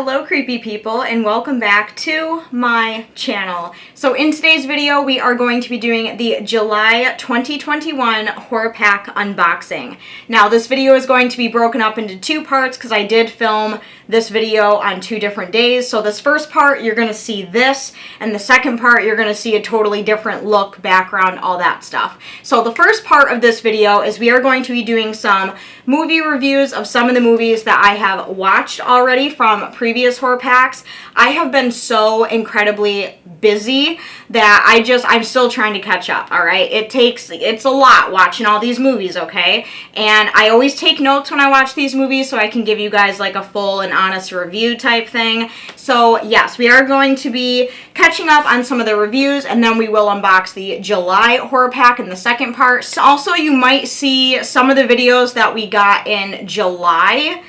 Hello creepy people, and welcome back to my channel. So in today's video we are going to be doing the July 2021 horror pack unboxing. Now this video is going to be broken up into two parts because I did film this video on 2 different days. So this first part you're going to see this, and the second part you're going to see a totally different look, background, all that stuff. So the first part of this video is we are going to be doing some movie reviews of some of the movies that I have watched already from previous horror packs. I have been so incredibly busy that I'm still trying to catch up, alright? It's a lot watching all these movies, okay? And I always take notes when I watch these movies so I can give you guys like a full and honest review type thing. So yes, we are going to be catching up on some of the reviews, and then we will unbox the July horror pack in the second part. So also, you might see some of the videos that we got in July.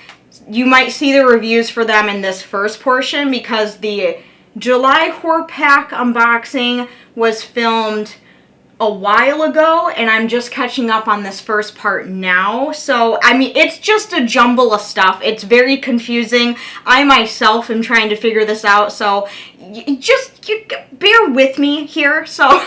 You might see the reviews for them in this first portion because the July horror pack unboxing was filmed a while ago, and I'm just catching up on this first part now. So, I mean, it's just a jumble of stuff. It's very confusing. I myself am trying to figure this out, so you bear with me here. So,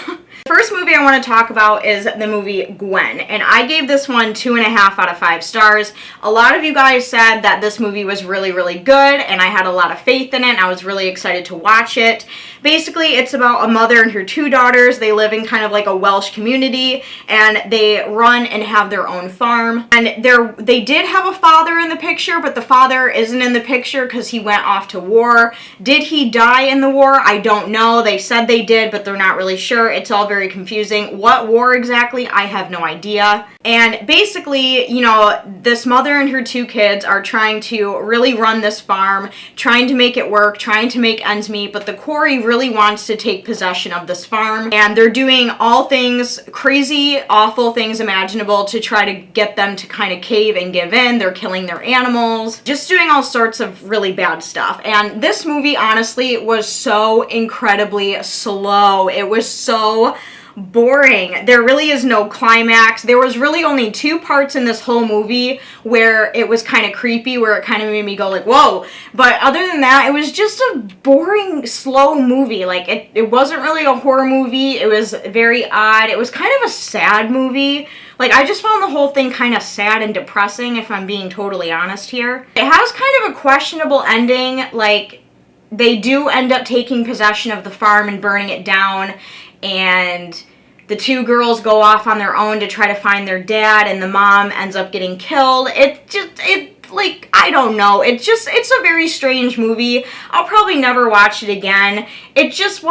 first movie I want to talk about is the movie Gwen, and I gave this one 2.5 out of 5 stars. A lot of you guys said that this movie was really, really good, and I had a lot of faith in it, and I was really excited to watch it. Basically, it's about a mother and her 2 daughters. They live in kind of like a Welsh community, and they run and have their own farm. And they did have a father in the picture, but the father isn't in the picture because he went off to war. Did he die in the war? I don't know. They said they did, but they're not really sure. It's all very confusing. What war exactly? I have no idea. And basically, you know, this mother and her 2 kids are trying to really run this farm, trying to make it work, trying to make ends meet, but the quarry really wants to take possession of this farm, and they're doing all things crazy, awful things imaginable to try to get them to kind of cave and give in. They're killing their animals, just doing all sorts of really bad stuff. And this movie, honestly, was so incredibly slow. It was so boring. There really is no climax. There was really only 2 parts in this whole movie where it was kind of creepy, where it kind of made me go like, whoa. But other than that, it was just a boring, slow movie. Like, it wasn't really a horror movie. It was very odd. It was kind of a sad movie. Like, I just found the whole thing kind of sad and depressing, if I'm being totally honest here. It has kind of a questionable ending. Like, they do end up taking possession of the farm and burning it down, and the 2 girls go off on their own to try to find their dad, and the mom ends up getting killed. Like, I don't know. It's a very strange movie. I'll probably never watch it again. It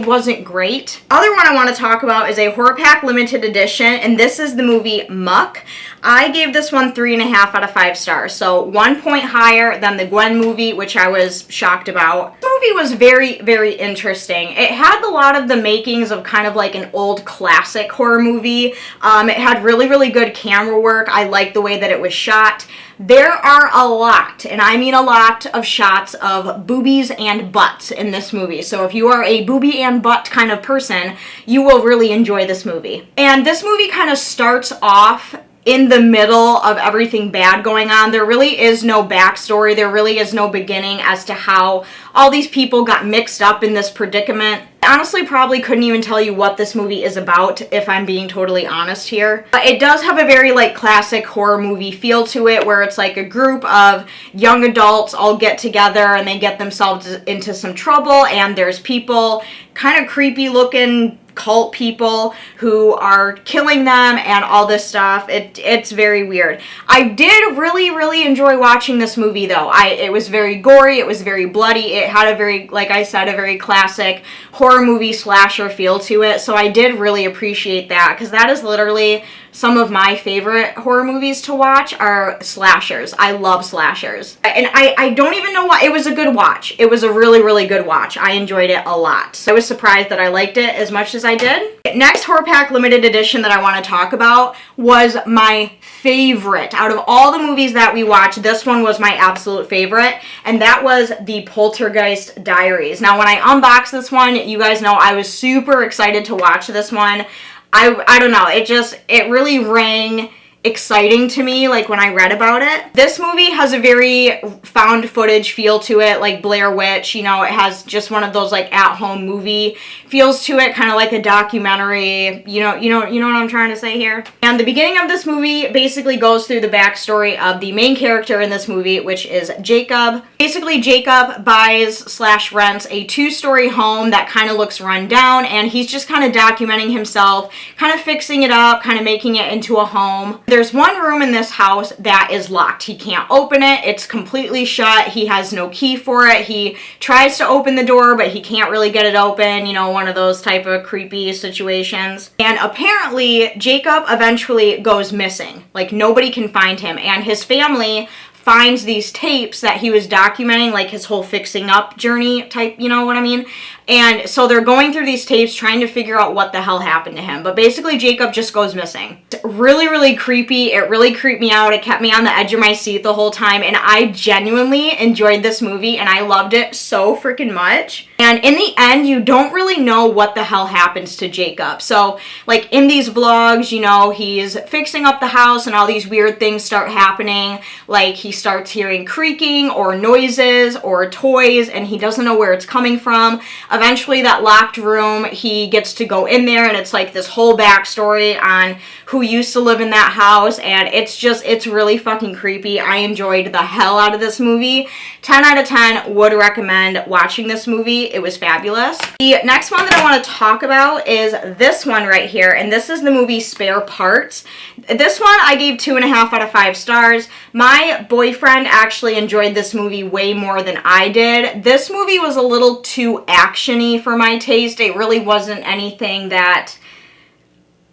wasn't great. Other one I want to talk about is a horror pack limited edition, and this is the movie Muck. I gave this one 3.5 out of 5 stars, so 1 point higher than the Gwen movie, which I was shocked about. The movie was very, very interesting. It had a lot of the makings of kind of like an old classic horror movie. It had really, really good camera work. I liked the way that it was shot. There are a lot, and I mean a lot, of shots of boobies and butts in this movie. So if you are a boobie and butt kind of person, you will really enjoy this movie. And this movie kind of starts off in the middle of everything bad going on. There really is no backstory. There really is no beginning as to how all these people got mixed up in this predicament. I honestly probably couldn't even tell you what this movie is about, if I'm being totally honest here. But it does have a very like classic horror movie feel to it, where it's like a group of young adults all get together and they get themselves into some trouble, and there's people, kind of creepy looking cult people, who are killing them and all this stuff. It's very weird. I did really, really enjoy watching this movie though. It was very gory, it was very bloody, it had a very, like I said, a very classic horror movie slasher feel to it, so I did really appreciate that, because that is literally some of my favorite horror movies to watch are slashers. I love slashers. And I don't even know why. It was a good watch. It was a really, really good watch. I enjoyed it a lot. So I was surprised that I liked it as much as I did. Next horror pack limited edition that I want to talk about was my favorite. Out of all the movies that we watched, this one was my absolute favorite, and that was the Poltergeist Diaries. Now, when I unboxed this one, you guys know I was super excited to watch this one. I don't know, it really rang exciting to me, like when I read about it. This movie has a very found footage feel to it, like Blair Witch, you know, it has just one of those like at-home movie feels to it, kind of like a documentary, you know what I'm trying to say here? And the beginning of this movie basically goes through the backstory of the main character in this movie, which is Jacob. Basically, Jacob buys/rents a 2-story home that kind of looks run down, and he's just kind of documenting himself, kind of fixing it up, kind of making it into a home. There's one room in this house that is locked. He can't open it. It's completely shut. He has no key for it. He tries to open the door, but he can't really get it open. You know, one of those type of creepy situations. And apparently, Jacob eventually goes missing. Like, nobody can find him. And his family finds these tapes that he was documenting, like his whole fixing up journey type, you know what I mean? And so they're going through these tapes trying to figure out what the hell happened to him. But basically, Jacob just goes missing. It's really, really creepy. It really creeped me out. It kept me on the edge of my seat the whole time. And I genuinely enjoyed this movie and I loved it so freaking much. And in the end, you don't really know what the hell happens to Jacob. So, like in these vlogs, you know, he's fixing up the house and all these weird things start happening. Like he starts hearing creaking or noises or toys and he doesn't know where it's coming from. Eventually, that locked room, he gets to go in there and it's like this whole backstory on who used to live in that house, and it's really fucking creepy. I enjoyed the hell out of this movie. 10 out of 10, would recommend watching this movie. It was fabulous. The next one that I want to talk about is this one right here, and this is the movie Spare Parts. This one I gave 2.5 out of 5 stars. My boyfriend actually enjoyed this movie way more than I did. This movie was a little too action-y for my taste. It really wasn't anything that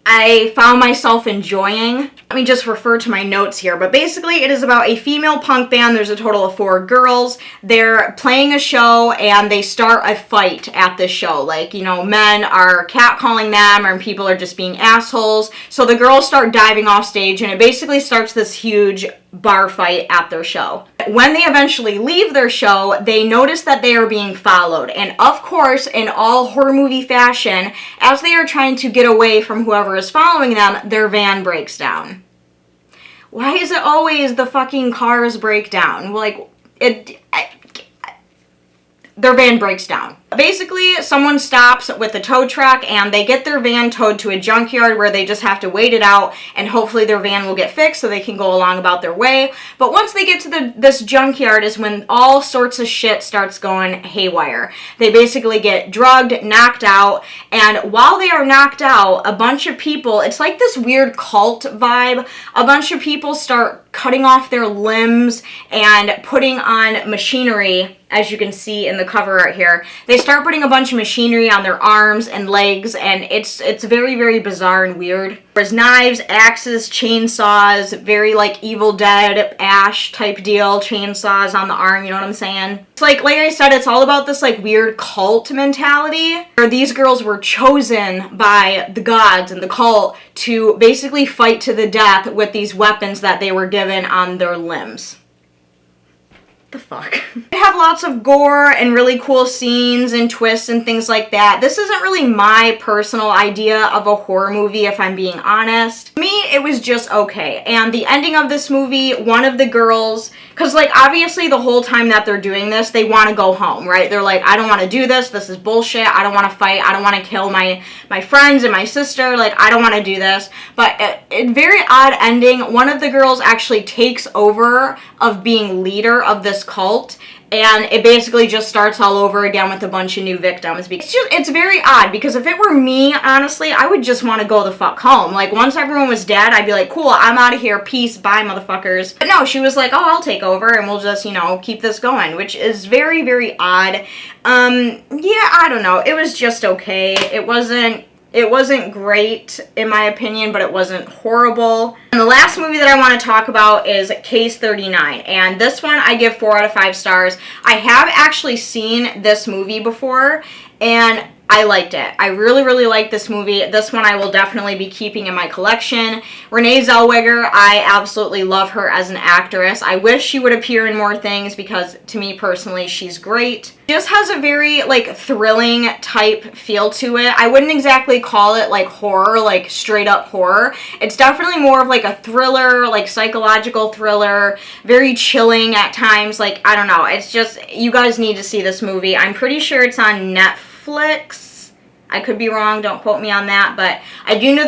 I found myself enjoying. Let me just refer to my notes here, but basically it is about a female punk band. There's a total of 4 girls. They're playing a show and they start a fight at the show. Like, you know, men are catcalling them and people are just being assholes. So the girls start diving off stage and it basically starts this huge bar fight at their show. When they eventually leave their show, they notice that they are being followed. And of course, in all horror movie fashion, as they are trying to get away from whoever is following them, their van breaks down. Why is it always the fucking cars break down? Like, their van breaks down. Basically, someone stops with a tow truck and they get their van towed to a junkyard where they just have to wait it out and hopefully their van will get fixed so they can go along about their way. But once they get to this junkyard is when all sorts of shit starts going haywire. They basically get drugged, knocked out, and while they are knocked out, a bunch of people, it's like this weird cult vibe, a bunch of people start cutting off their limbs and putting on machinery, as you can see in the cover right here. They start putting a bunch of machinery on their arms and legs, and it's very, very bizarre and weird. There's knives, axes, chainsaws, very like Evil Dead, Ash type deal, chainsaws on the arm, you know what I'm saying? It's like I said, it's all about this like weird cult mentality, where these girls were chosen by the gods and the cult to basically fight to the death with these weapons that they were given on their limbs. The fuck? They have lots of gore and really cool scenes and twists and things like that. This isn't really my personal idea of a horror movie, if I'm being honest. To me, it was just okay. And the ending of this movie, one of the girls, because like obviously the whole time that they're doing this, they want to go home, right? They're like, I don't want to do this. This is bullshit. I don't want to fight. I don't want to kill my friends and my sister. Like, I don't want to do this. But a very odd ending. One of the girls actually takes over of being leader of this cult, and it basically just starts all over again with a bunch of new victims. It's very odd, because if it were me, honestly, I would just want to go the fuck home. Like, once everyone was dead, I'd be like, cool, I'm out of here, peace, bye, motherfuckers. But no, she was like, oh, I'll take over, and we'll just, you know, keep this going, which is very, very odd. Yeah, I don't know, it was just okay. It wasn't great, in my opinion, but it wasn't horrible. And the last movie that I want to talk about is Case 39. And this one I give 4 out of 5 stars. I have actually seen this movie before, and I liked it. I really, really liked this movie. This one I will definitely be keeping in my collection. Renee Zellweger, I absolutely love her as an actress. I wish she would appear in more things because to me personally, she's great. She just has a very like thrilling type feel to it. I wouldn't exactly call it like horror, like straight up horror. It's definitely more of like a thriller, like psychological thriller, very chilling at times. Like, I don't know. It's just, you guys need to see this movie. I'm pretty sure it's on Netflix. I could be wrong, don't quote me on that, but I do know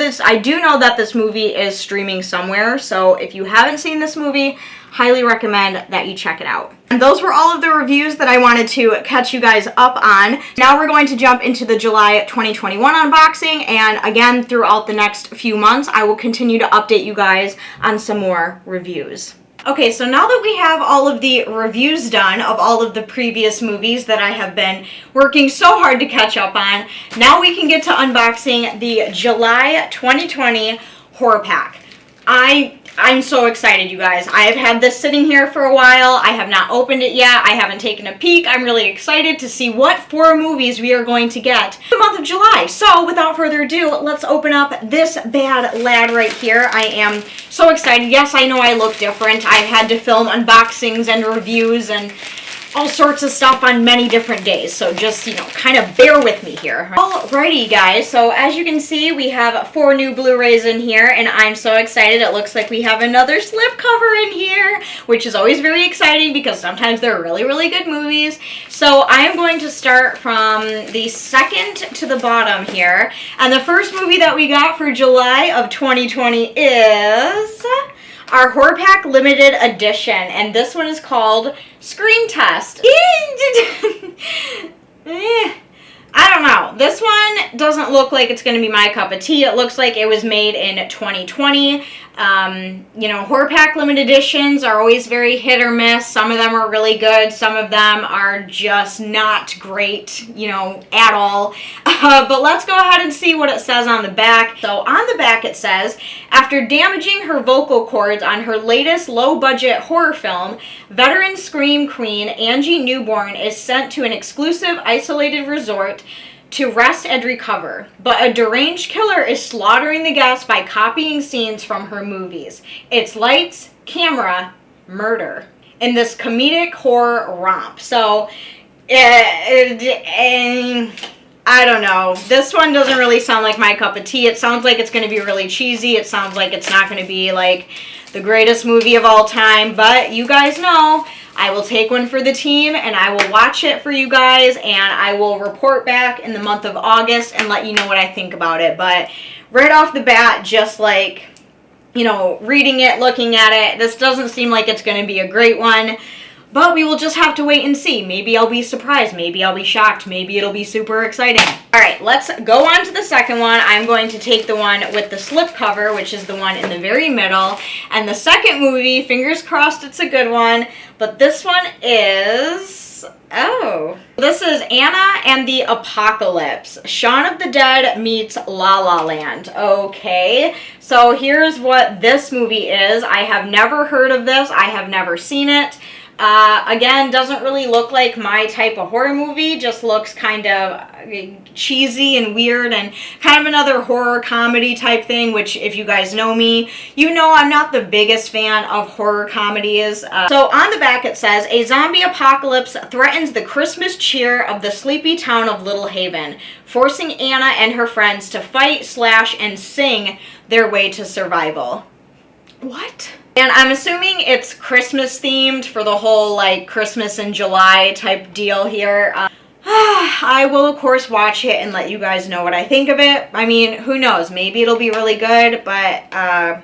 that this movie is streaming somewhere, so if you haven't seen this movie, highly recommend that you check it out. And those were all of the reviews that I wanted to catch you guys up on. Now we're going to jump into the July 2021 unboxing, and again, throughout the next few months, I will continue to update you guys on some more reviews. Okay, so now that we have all of the reviews done of all of the previous movies that I have been working so hard to catch up on, now we can get to unboxing the July 2020 horror pack. I'm so excited, you guys. I have had this sitting here for a while. I have not opened it yet. I haven't taken a peek. I'm really excited to see what 4 movies we are going to get in the month of July. So without further ado, let's open up this bad lad right here. I am so excited. Yes, I know I look different. I've had to film unboxings and reviews and all sorts of stuff on many different days, so just, you know, kind of bear with me here. Alrighty, guys, so as you can see, we have 4 new Blu-rays in here, and I'm so excited. It looks like we have another slipcover in here, which is always very exciting because sometimes they're really, really good movies. So I am going to start from the second to the bottom here, and the first movie that we got for July of 2020 is our Horror Pack Limited Edition, and this one is called Screen Test. I don't know. This one doesn't look like it's going to be my cup of tea. It looks like it was made in 2020. You know, Horror Pack Limited Editions are always very hit or miss. Some of them are really good. Some of them are just not great, you know, at all. But let's go ahead and see what it says on the back. So on the back it says, after damaging her vocal cords on her latest low-budget horror film, veteran scream queen Angie Newborn is sent to an exclusive isolated resort to rest and recover, but a deranged killer is slaughtering the guests by copying scenes from her movies. It's lights, camera, murder in this comedic horror romp. So, I don't know. This one doesn't really sound like my cup of tea. It sounds like it's going to be really cheesy. It sounds like it's not going to be like the greatest movie of all time, but you guys know I will take one for the team and I will watch it for you guys and I will report back in the month of August and let you know what I think about it. But right off the bat, just like, you know, reading it, looking at it, this doesn't seem like it's going to be a great one. But we will just have to wait and see. Maybe I'll be surprised. Maybe I'll be shocked. Maybe it'll be super exciting. All right, let's go on to the second one. I'm going to take the one with the slipcover, which is the one in the very middle. And the second movie, fingers crossed it's a good one. But this one is... oh. This is Anna and the Apocalypse. Shaun of the Dead meets La La Land. Okay. So here's what this movie is. I have never heard of this. I have never seen it. Again, doesn't really look like my type of horror movie, just looks kind of cheesy and weird and kind of another horror comedy type thing, which if you guys know me, you know I'm not the biggest fan of horror comedies. So on the back it says, a zombie apocalypse threatens the Christmas cheer of the sleepy town of Little Haven, forcing Anna and her friends to fight, slash, and sing their way to survival. What? And I'm assuming it's Christmas themed for the whole like Christmas in July type deal here. I will of course watch it and let you guys know what I think of it. I mean, who knows? Maybe it'll be really good, but I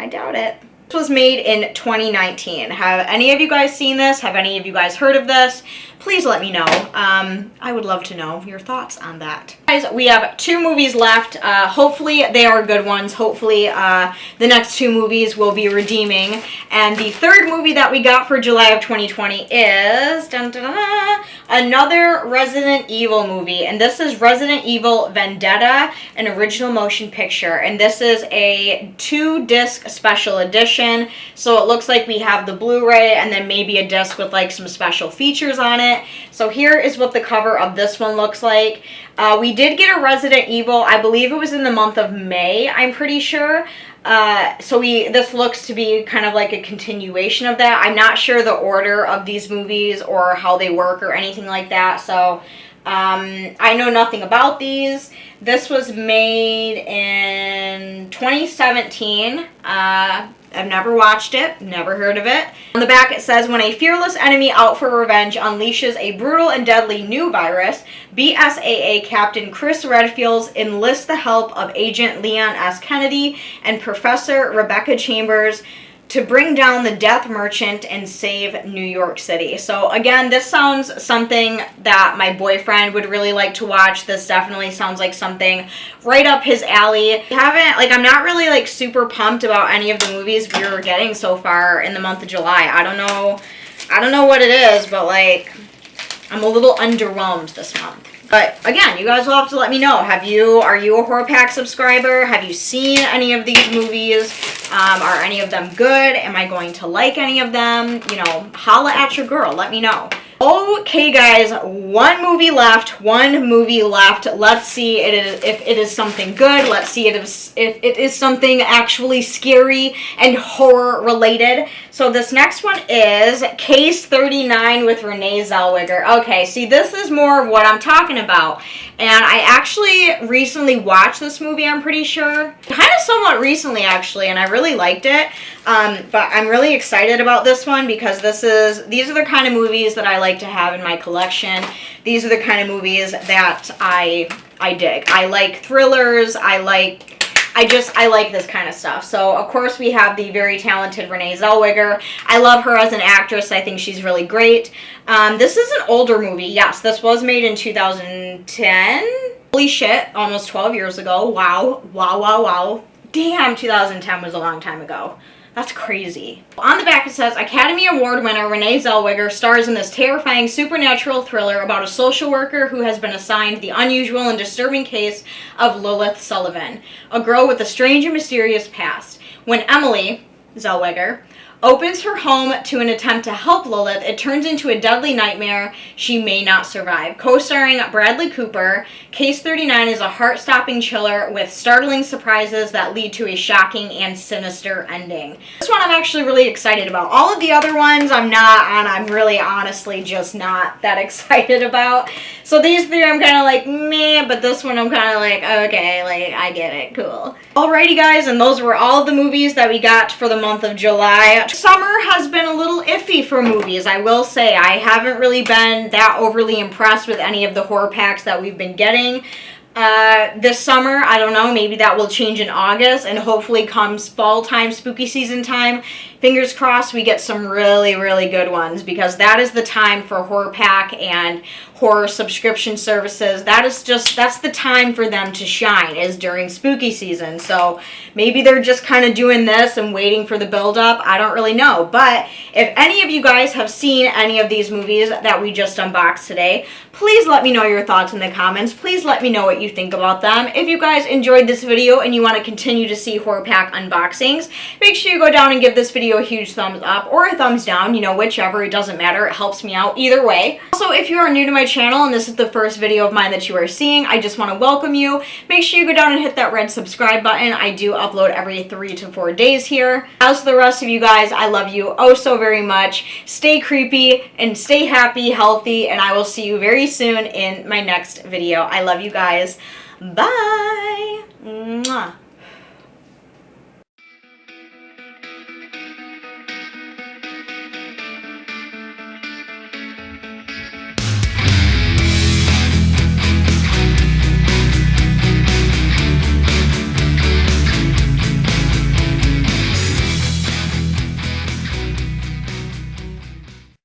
doubt it. This was made in 2019. Have any of you guys seen this? Have any of you guys heard of this? Please let me know. I would love to know your thoughts on that. Guys, we have 2 movies left. Hopefully they are good ones. Hopefully the next 2 movies will be redeeming. And the third movie that we got for July of 2020 is dun, dun, dun, dun, another Resident Evil movie. And this is Resident Evil Vendetta, an original motion picture. And this is a 2-disc special edition. So it looks like we have the Blu-ray and then maybe a disc with like some special features on it. it. So here is what the cover of this one looks like. We did get a Resident Evil, I believe it was in the month of May, I'm pretty sure. So this looks to be kind of like a continuation of that. I'm not sure the order of these movies or how they work or anything like that. So I know nothing about these. This was made in 2017. I've never watched it, never heard of it. On the back it says, when a fearless enemy out for revenge unleashes a brutal and deadly new virus, BSAA Captain Chris Redfield enlists the help of Agent Leon S. Kennedy and Professor Rebecca Chambers to bring down the Death Merchant and save New York City. So again, this sounds something that my boyfriend would really like to watch. This definitely sounds like something right up his alley. I'm not really like super pumped about any of the movies we were getting so far in the month of July. I don't know what it is, but like I'm a little underwhelmed this month. But again, you guys will have to let me know. Are you a Horror Pack subscriber? Have you seen any of these movies? Are any of them good? Am I going to like any of them? You know, holla at your girl. Let me know. Okay, guys, one movie left. Let's see if it is something good. Let's see if it is something actually scary and horror related. So this next one is Case 39 with Renee Zellweger. Okay, see, this is more of what I'm talking about. And I actually recently watched this movie, I'm pretty sure. Kind of somewhat recently, actually, and I really liked it. But I'm really excited about this one because these are the kind of movies that I like to have in my collection. These are the kind of movies that I dig. I like thrillers. I like this kind of stuff. So, of course, we have the very talented Renee Zellweger. I love her as an actress. I think she's really great. This is an older movie. Yes, this was made in 2010. Holy shit, almost 12 years ago. Wow. Damn, 2010 was a long time ago. That's crazy. On the back it says, Academy Award winner Renee Zellweger stars in this terrifying supernatural thriller about a social worker who has been assigned the unusual and disturbing case of Lilith Sullivan, a girl with a strange and mysterious past. When Emily Zellweger opens her home to an attempt to help Lilith, it turns into a deadly nightmare she may not survive. Co-starring Bradley Cooper, Case 39 is a heart-stopping chiller with startling surprises that lead to a shocking and sinister ending. This one I'm actually really excited about. All of the other ones I'm really honestly just not that excited about. So these three I'm kind of like, meh, but this one I'm kind of like, okay, like, I get it, cool. Alrighty guys, and those were all of the movies that we got for the month of July. Summer has been a little iffy for movies, I will say. I haven't really been that overly impressed with any of the horror packs that we've been getting. This summer, I don't know, maybe that will change in August, and hopefully comes fall time, spooky season time, fingers crossed we get some really, really good ones, because that is the time for horror pack and horror subscription services. That's the time for them to shine, is during spooky season. So maybe they're just kind of doing this and waiting for the build up. I don't really know. But if any of you guys have seen any of these movies that we just unboxed today, please let me know your thoughts in the comments. Please let me know what you think about them. If you guys enjoyed this video and you want to continue to see horror pack unboxings, make sure you go down and give this video a huge thumbs up or a thumbs down, you know, whichever, it doesn't matter. It helps me out either way. Also, if you are new to my channel and this is the first video of mine that you are seeing, I just want to welcome you. Make sure you go down and hit that red subscribe button. I do upload every 3 to 4 days here. As for the rest of you guys, I love you oh so very much. Stay creepy and stay happy, healthy, and I will see you very soon in my next video. I love you guys. Bye. Mwah.